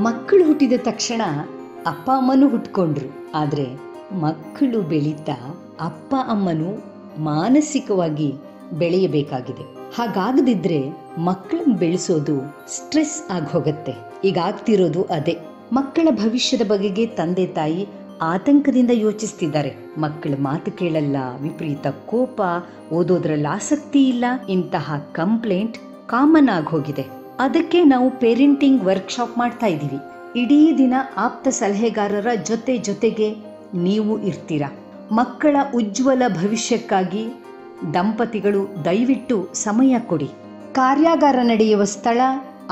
ಮಕ್ಕಳು ಹುಟ್ಟಿದ ತಕ್ಷಣ ಅಪ್ಪ ಅಮ್ಮನೂ ಹುಟ್ಕೊಂಡ್ರು. ಆದರೆ ಮಕ್ಕಳು ಬೆಳೀತಾ ಅಪ್ಪ ಅಮ್ಮನು ಮಾನಸಿಕವಾಗಿ ಬೆಳೆಯಬೇಕಾಗಿದೆ. ಹಾಗಾಗದಿದ್ರೆ ಮಕ್ಕಳನ್ನು ಬೆಳೆಸೋದು ಸ್ಟ್ರೆಸ್ ಆಗಿ ಹೋಗುತ್ತೆ. ಈಗ ಆಗ್ತಿರೋದು ಅದೇ. ಮಕ್ಕಳ ಭವಿಷ್ಯದ ಬಗೆಗೆ ತಂದೆ ತಾಯಿ ಆತಂಕದಿಂದ ಯೋಚಿಸ್ತಿದ್ದಾರೆ. ಮಕ್ಕಳ ಮಾತು ಕೇಳಲ್ಲ, ವಿಪರೀತ ಕೋಪ, ಓದೋದ್ರಲ್ಲಿ ಆಸಕ್ತಿ ಇಲ್ಲ, ಇಂತಹ ಕಂಪ್ಲೇಂಟ್ ಕಾಮನ್ ಆಗಿ ಹೋಗಿದೆ. ಅದಕ್ಕೆ ನಾವು ಪೇರೆಂಟಿಂಗ್ ವರ್ಕ್ಶಾಪ್ ಮಾಡ್ತಾ ಇದ್ದೀವಿ. ಇಡೀ ದಿನ ಆಪ್ತ ಸಲಹೆಗಾರರ ಜೊತೆಗೆ ನೀವು ಇರ್ತೀರಾ. ಮಕ್ಕಳ ಉಜ್ವಲ ಭವಿಷ್ಯಕ್ಕಾಗಿ ದಂಪತಿಗಳು ದಯವಿಟ್ಟು ಸಮಯ ಕೊಡಿ. ಕಾರ್ಯಾಗಾರ ನಡೆಯುವ ಸ್ಥಳ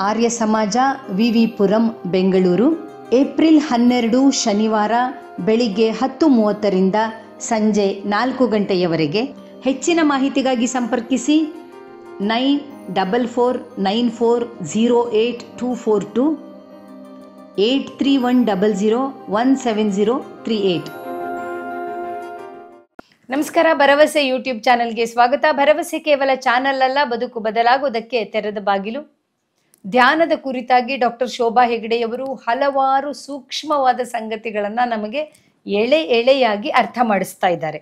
ಆರ್ಯ ಸಮಾಜ, ವಿ ಪುರಂ, ಬೆಂಗಳೂರು. ಏಪ್ರಿಲ್ 12 ಶನಿವಾರ ಬೆಳಿಗ್ಗೆ 10:30ರಿಂದ ಸಂಜೆ 4 ಗಂಟೆಯವರೆಗೆ. ಹೆಚ್ಚಿನ ಮಾಹಿತಿಗಾಗಿ ಸಂಪರ್ಕಿಸಿ 9449408242 8310017038. ನಮಸ್ಕಾರ. ಭರವಸೆ ಯೂಟ್ಯೂಬ್ ಚಾನೆಲ್ಗೆ ಸ್ವಾಗತ. ಭರವಸೆ ಕೇವಲ ಚಾನೆಲ್ ಅಲ್ಲ, ಬದುಕು ಬದಲಾಗೋದಕ್ಕೆ ತೆರೆದ ಬಾಗಿಲು. ಧ್ಯಾನದ ಕುರಿತಾಗಿ ಡಾಕ್ಟರ್ ಶೋಭಾ ಹೆಗಡೆಯವರು ಹಲವಾರು ಸೂಕ್ಷ್ಮವಾದ ಸಂಗತಿಗಳನ್ನ ನಮಗೆ ಎಳೆಯಾಗಿ ಅರ್ಥ ಮಾಡಿಸ್ತಾ ಇದ್ದಾರೆ.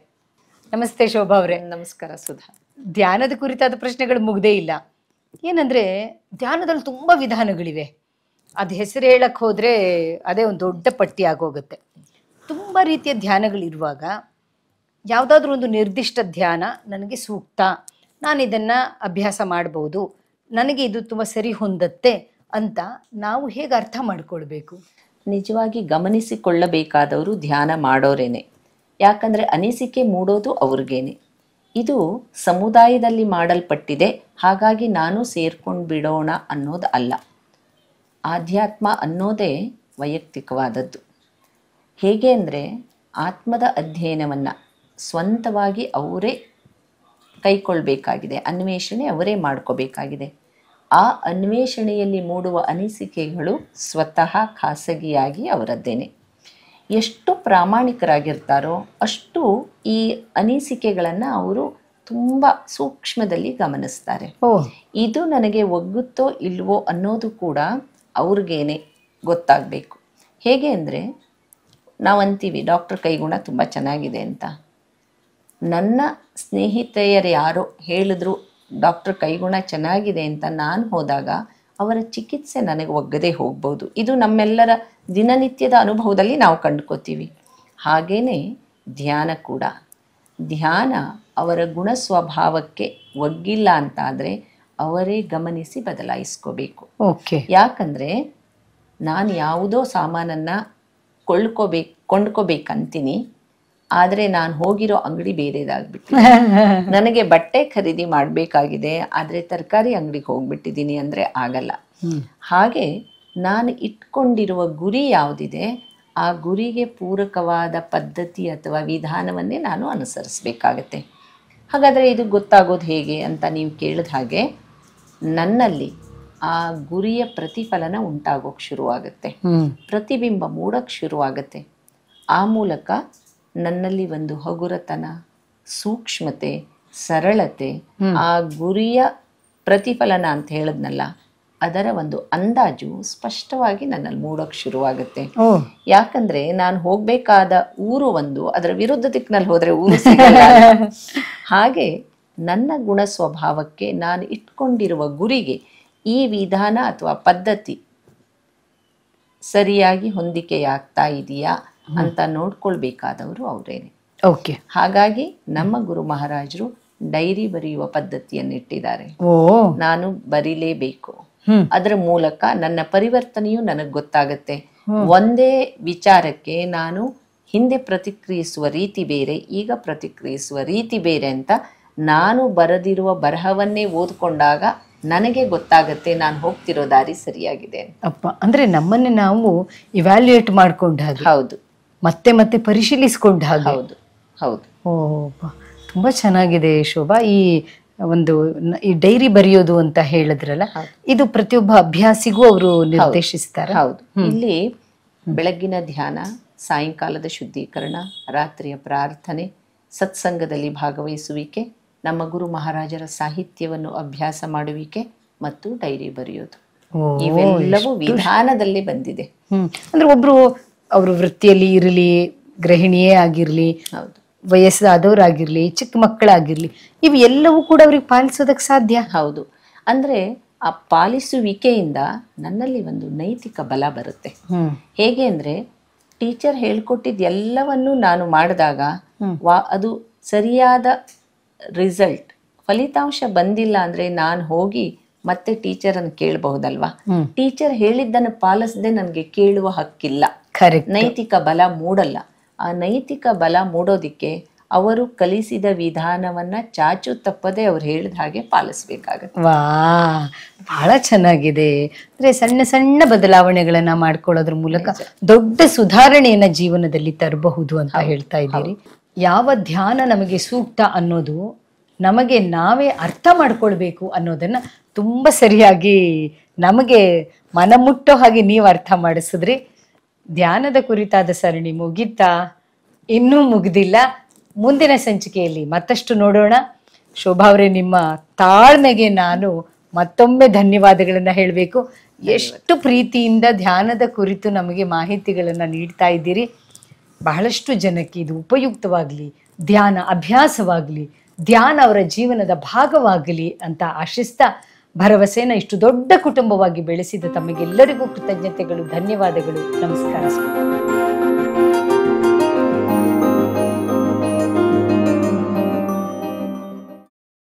ನಮಸ್ತೆ ಶೋಭಾ ಅವರೇ. ನಮಸ್ಕಾರ ಸುಧಾ. ಧ್ಯಾನದ ಕುರಿತಾದ ಪ್ರಶ್ನೆಗಳು ಮುಗ್ದೇ ಇಲ್ಲ. ಏನಂದ್ರೆ ಧ್ಯಾನದಲ್ಲಿ ತುಂಬಾ ವಿಧಾನಗಳಿವೆ. ಅದು ಹೆಸರು ಹೇಳಕ್ ಹೋದ್ರೆ ಅದೇ ಒಂದು ದೊಡ್ಡ ಪಟ್ಟಿ ಆಗೋಗುತ್ತೆ. ತುಂಬಾ ರೀತಿಯ ಧ್ಯಾನಗಳಿರುವಾಗ ಯಾವುದಾದ್ರೂ ಒಂದು ನಿರ್ದಿಷ್ಟ ಧ್ಯಾನ ನನಗೆ ಸೂಕ್ತ, ನಾನು ಇದನ್ನ ಅಭ್ಯಾಸ ಮಾಡಬಹುದು, ನನಗೆ ಇದು ತುಂಬ ಸರಿ ಹೊಂದತ್ತೆ ಅಂತ ನಾವು ಹೇಗೆ ಅರ್ಥ ಮಾಡ್ಕೊಳ್ಬೇಕು? ನಿಜವಾಗಿ ಗಮನಿಸಿಕೊಳ್ಳಬೇಕಾದವರು ಧ್ಯಾನ ಮಾಡೋರೇನೆ. ಯಾಕಂದರೆ ಅನಿಸಿಕೆ ಮೂಡೋದು ಅವ್ರಿಗೇನೆ. ಇದು ಸಮುದಾಯದಲ್ಲಿ ಮಾಡಲ್ಪಟ್ಟಿದೆ, ಹಾಗಾಗಿ ನಾನು ಸೇರ್ಕೊಂಡು ಬಿಡೋಣ ಅನ್ನೋದು ಅಲ್ಲ. ಆಧ್ಯಾತ್ಮ ಅನ್ನೋದೇ ವೈಯಕ್ತಿಕವಾದದ್ದು. ಹೇಗೆ ಅಂದರೆ ಆತ್ಮದ ಅಧ್ಯಯನವನ್ನು ಸ್ವಂತವಾಗಿ ಅವರೇ ಕೈಗೊಳ್ಳಬೇಕಾಗಿದೆ, ಅನ್ವೇಷಣೆ ಅವರೇ ಮಾಡ್ಕೋಬೇಕಾಗಿದೆ. ಆ ಅನ್ವೇಷಣೆಯಲ್ಲಿ ಮೂಡುವ ಅನಿಸಿಕೆಗಳು ಸ್ವತಃ ಖಾಸಗಿಯಾಗಿ ಅವರದ್ದೇನೆ. ಎಷ್ಟು ಪ್ರಾಮಾಣಿಕರಾಗಿರ್ತಾರೋ ಅಷ್ಟು ಈ ಅನಿಸಿಕೆಗಳನ್ನು ಅವರು ತುಂಬ ಸೂಕ್ಷ್ಮದಲ್ಲಿ ಗಮನಿಸ್ತಾರೆ. ಇದು ನನಗೆ ಒಗ್ಗುತ್ತೋ ಇಲ್ವೋ ಅನ್ನೋದು ಕೂಡ ಅವ್ರಿಗೇನೆ ಗೊತ್ತಾಗಬೇಕು. ಹೇಗೆ ಅಂದರೆ ನಾವು ಅಂತೀವಿ ಡಾಕ್ಟರ್ ಕೈಗುಣ ತುಂಬ ಚೆನ್ನಾಗಿದೆ ಅಂತ. ನನ್ನ ಸ್ನೇಹಿತೆಯರು ಯಾರೋ ಹೇಳಿದ್ರು ಡಾಕ್ಟರ್ ಕೈಗುಣ ಚೆನ್ನಾಗಿದೆ ಅಂತ ನಾನು ಹೋದಾಗ ಅವರ ಚಿಕಿತ್ಸೆ ನನಗೆ ಒಗ್ಗದೇ ಹೋಗ್ಬೋದು. ಇದು ನಮ್ಮೆಲ್ಲರ ದಿನನಿತ್ಯದ ಅನುಭವದಲ್ಲಿ ನಾವು ಕಂಡುಕೋತೀವಿ. ಹಾಗೇನೆ ಧ್ಯಾನ ಕೂಡ. ಧ್ಯಾನ ಅವರ ಗುಣ ಸ್ವಭಾವಕ್ಕೆ ಒಗ್ಗಿಲ್ಲ ಅಂತಾದರೆ ಅವರೇ ಗಮನಿಸಿ ಬದಲಾಯಿಸ್ಕೋಬೇಕು. ಯಾಕಂದರೆ ನಾನು ಯಾವುದೋ ಸಾಮಾನನ್ನು ಕೊಂಡ್ಕೋಬೇಕಂತೀನಿ, ಆದರೆ ನಾನು ಹೋಗಿರೋ ಅಂಗಡಿ ಬೇರೆದಾಗ್ಬಿಟ್ಟು ನನಗೆ ಬಟ್ಟೆ ಖರೀದಿ ಮಾಡಬೇಕಾಗಿದೆ, ಆದರೆ ತರಕಾರಿ ಅಂಗಡಿಗೆ ಹೋಗ್ಬಿಟ್ಟಿದ್ದೀನಿ ಅಂದರೆ ಆಗಲ್ಲ. ಹಾಗೆ ನಾನು ಇಟ್ಕೊಂಡಿರುವ ಗುರಿ ಯಾವುದಿದೆ ಆ ಗುರಿಗೆ ಪೂರಕವಾದ ಪದ್ಧತಿ ಅಥವಾ ವಿಧಾನವನ್ನೇ ನಾನು ಅನುಸರಿಸಬೇಕಾಗತ್ತೆ. ಹಾಗಾದರೆ ಇದು ಗೊತ್ತಾಗೋದು ಹೇಗೆ ಅಂತ ನೀವು ಕೇಳಿದ ಹಾಗೆ, ನನ್ನಲ್ಲಿ ಆ ಗುರಿಯ ಪ್ರತಿಫಲನ ಉಂಟಾಗೋಕ್ಕೆ ಶುರುವಾಗುತ್ತೆ, ಪ್ರತಿಬಿಂಬ ಮೂಡಕ್ಕೆ ಶುರುವಾಗುತ್ತೆ. ಆ ಮೂಲಕ ನನ್ನಲ್ಲಿ ಒಂದು ಹಗುರತನ, ಸೂಕ್ಷ್ಮತೆ, ಸರಳತೆ, ಆ ಗುರಿಯ ಪ್ರತಿಫಲನ ಅಂತ ಹೇಳಿದ್ನಲ್ಲ ಅದರ ಒಂದು ಅಂದಾಜು ಸ್ಪಷ್ಟವಾಗಿ ನನ್ನಲ್ಲಿ ಮೂಡೋಕ್ಕೆ ಶುರುವಾಗುತ್ತೆ. ಯಾಕಂದ್ರೆ ನಾನು ಹೋಗ್ಬೇಕಾದ ಊರು ಒಂದು, ಅದರ ವಿರುದ್ಧ ದಿಕ್ಕಿನಲ್ಲಿ ಹೋದ್ರೆ ಊರು ಸಿಗಲ್ಲ. ಹಾಗೆ ನನ್ನ ಗುಣ ಸ್ವಭಾವಕ್ಕೆ, ನಾನು ಇಟ್ಕೊಂಡಿರುವ ಗುರಿಗೆ ಈ ವಿಧಾನ ಅಥವಾ ಪದ್ಧತಿ ಸರಿಯಾಗಿ ಹೊಂದಿಕೆಯಾಗ್ತಾ ಇದೆಯಾ ಅಂತ ನೋಡ್ಕೊಳ್ಬೇಕಾದವರು ಅವರೇನೆ. ಹಾಗಾಗಿ ನಮ್ಮ ಗುರು ಮಹಾರಾಜರು ಡೈರಿ ಬರೆಯುವ ಪದ್ಧತಿಯನ್ನಿಟ್ಟಿದ್ದಾರೆ. ನಾನು ಬರೀಲೇಬೇಕು. ಅದರ ಮೂಲಕ ನನ್ನ ಪರಿವರ್ತನೆಯು ನನಗೆ ಗೊತ್ತಾಗತ್ತೆ. ಒಂದೇ ವಿಚಾರಕ್ಕೆ ನಾನು ಹಿಂದೆ ಪ್ರತಿಕ್ರಿಯಿಸುವ ರೀತಿ ಬೇರೆ, ಈಗ ಪ್ರತಿಕ್ರಿಯಿಸುವ ರೀತಿ ಬೇರೆ ಅಂತ ನಾನು ಬರೆದಿರುವ ಬರಹವನ್ನೇ ಓದ್ಕೊಂಡಾಗ ನನಗೆ ಗೊತ್ತಾಗತ್ತೆ ನಾನು ಹೋಗ್ತಿರೋ ದಾರಿ ಸರಿಯಾಗಿದೆ ಅಪ್ಪ. ಅಂದ್ರೆ ನಮ್ಮನ್ನೇ ನಾವು ಇವ್ಯಾಲ್ಯೂಯೇಟ್ ಮಾಡ್ಕೊಂಡ ಹಾಗೆ. ಹೌದು. ಮತ್ತೆ ಮತ್ತೆ ಪರಿಶೀಲಿಸಿಕೊಂಡ ಹಾಗೆ. ಹೌದು ಹೌದು. ತುಂಬಾ ಚೆನ್ನಾಗಿದೆ ಶೋಭಾ. ಈ ಡೈರಿ ಬರೆಯೋದು ಅಂತ ಹೇಳಿದ್ರಲ್ಲ, ಇದು ಪ್ರತಿಯೊಬ್ಬ ಅಭ್ಯಾಸಿಗೂ ಅವರು ನಿರ್ದೇಶಿಸ್ತಾರೆ. ಹೌದು. ಇಲ್ಲಿ ಬೆಳಗ್ಗಿನ ಧ್ಯಾನ, ಸಾಯಂಕಾಲದ ಶುದ್ಧೀಕರಣ, ರಾತ್ರಿಯ ಪ್ರಾರ್ಥನೆ, ಸತ್ಸಂಗದಲ್ಲಿ ಭಾಗವಹಿಸುವಿಕೆ, ನಮ್ಮ ಗುರು ಮಹಾರಾಜರ ಸಾಹಿತ್ಯವನ್ನು ಅಭ್ಯಾಸ ಮಾಡುವಿಕೆ ಮತ್ತು ಡೈರಿ ಬರೆಯೋದು. ಇವೆಲ್ಲವೂ ವಿಧಾನದಲ್ಲಿ ಬಂದಿದೆ. ಅಂದ್ರೆ ಒಬ್ರು ಅವ್ರ ವೃತ್ತಿಯಲ್ಲಿ ಇರಲಿ, ಗೃಹಿಣಿಯೇ ಆಗಿರ್ಲಿ, ಹೌದು, ವಯಸ್ಸಾದವರಾಗಿರ್ಲಿ, ಚಿಕ್ಕ ಮಕ್ಕಳಾಗಿರ್ಲಿ, ಇವು ಎಲ್ಲವೂ ಕೂಡ ಅವ್ರಿಗೆ ಪಾಲಿಸೋದಕ್ಕೆ ಸಾಧ್ಯ. ಹೌದು. ಅಂದ್ರೆ ಆ ಪಾಲಿಸುವಿಕೆಯಿಂದ ನನ್ನಲ್ಲಿ ಒಂದು ನೈತಿಕ ಬಲ ಬರುತ್ತೆ. ಹೇಗೆ ಅಂದ್ರೆ ಟೀಚರ್ ಹೇಳ್ಕೊಟ್ಟಿದ್ ಎಲ್ಲವನ್ನೂ ನಾನು ಮಾಡಿದಾಗ ಅದು ಸರಿಯಾದ ರಿಸಲ್ಟ್, ಫಲಿತಾಂಶ ಬಂದಿಲ್ಲ ಅಂದ್ರೆ ನಾನು ಹೋಗಿ ಮತ್ತೆ ಟೀಚರ್ ಅನ್ನು ಕೇಳಬಹುದಲ್ವಾ? ಟೀಚರ್ ಹೇಳಿದ್ದನ್ನು ಪಾಲಿಸದೆ ನನಗೆ ಕೇಳುವ ಹಕ್ಕಿಲ್ಲ. ನೈತಿಕ ಬಲ ಮೂಡಲ್ಲ. ಆ ನೈತಿಕ ಬಲ ಮೂಡೋದಿಕ್ಕೆ ಅವರು ಕಲಿಸಿದ ವಿಧಾನವನ್ನ ಚಾಚು ತಪ್ಪದೆ ಅವ್ರು ಹೇಳಿದ ಹಾಗೆ ಪಾಲಿಸ್ಬೇಕಾಗತ್ತೆ. ವಾ, ಬಹಳ ಚೆನ್ನಾಗಿದೆ. ಅಂದ್ರೆ ಸಣ್ಣ ಸಣ್ಣ ಬದಲಾವಣೆಗಳನ್ನ ಮಾಡ್ಕೊಳ್ಳೋದ್ರ ಮೂಲಕ ದೊಡ್ಡ ಸುಧಾರಣೆಯನ್ನ ಜೀವನದಲ್ಲಿ ತರಬಹುದು ಅಂತ ಹೇಳ್ತಾ ಇದ್ದೀರಿ. ಯಾವ ಧ್ಯಾನ ನಮಗೆ ಸೂಕ್ತ ಅನ್ನೋದು ನಮಗೆ ನಾವೇ ಅರ್ಥ ಮಾಡ್ಕೊಳ್ಬೇಕು ಅನ್ನೋದನ್ನ ತುಂಬಾ ಸರಿಯಾಗಿ ನಮಗೆ ಮನಮುಟ್ಟೋ ಹಾಗೆ ನೀವು ಅರ್ಥ ಮಾಡಿಸಿದ್ರಿ. ಧ್ಯಾನದ ಕುರಿತಾದ ಸರಣಿ ಮುಗಿತಾ? ಇನ್ನೂ ಮುಗ್ದಿಲ್ಲ. ಮುಂದಿನ ಸಂಚಿಕೆಯಲ್ಲಿ ಮತ್ತಷ್ಟು ನೋಡೋಣ. ಶೋಭಾ ಅವರೇ, ನಿಮ್ಮ ತಾಳ್ಮೆಗೆ ನಾನು ಮತ್ತೊಮ್ಮೆ ಧನ್ಯವಾದಗಳನ್ನ ಹೇಳಬೇಕು. ಎಷ್ಟು ಪ್ರೀತಿಯಿಂದ ಧ್ಯಾನದ ಕುರಿತು ನಮಗೆ ಮಾಹಿತಿಗಳನ್ನ ನೀಡ್ತಾ ಇದ್ದೀರಿ. ಬಹಳಷ್ಟು ಜನಕ್ಕೆ ಇದು ಉಪಯುಕ್ತವಾಗಲಿ, ಧ್ಯಾನ ಅಭ್ಯಾಸವಾಗಲಿ, ಧ್ಯಾನ ಅವರ ಜೀವನದ ಭಾಗವಾಗಲಿ ಅಂತ ಆಶಿಸ್ತಾ, ಭರವಸೆನ ಇಷ್ಟು ದೊಡ್ಡ ಕುಟುಂಬವಾಗಿ ಬೆಳೆಸಿದ ತಮಗೆಲ್ಲರಿಗೂ ಕೃತಜ್ಞತೆಗಳು, ಧನ್ಯವಾದಗಳು, ನಮಸ್ಕಾರ.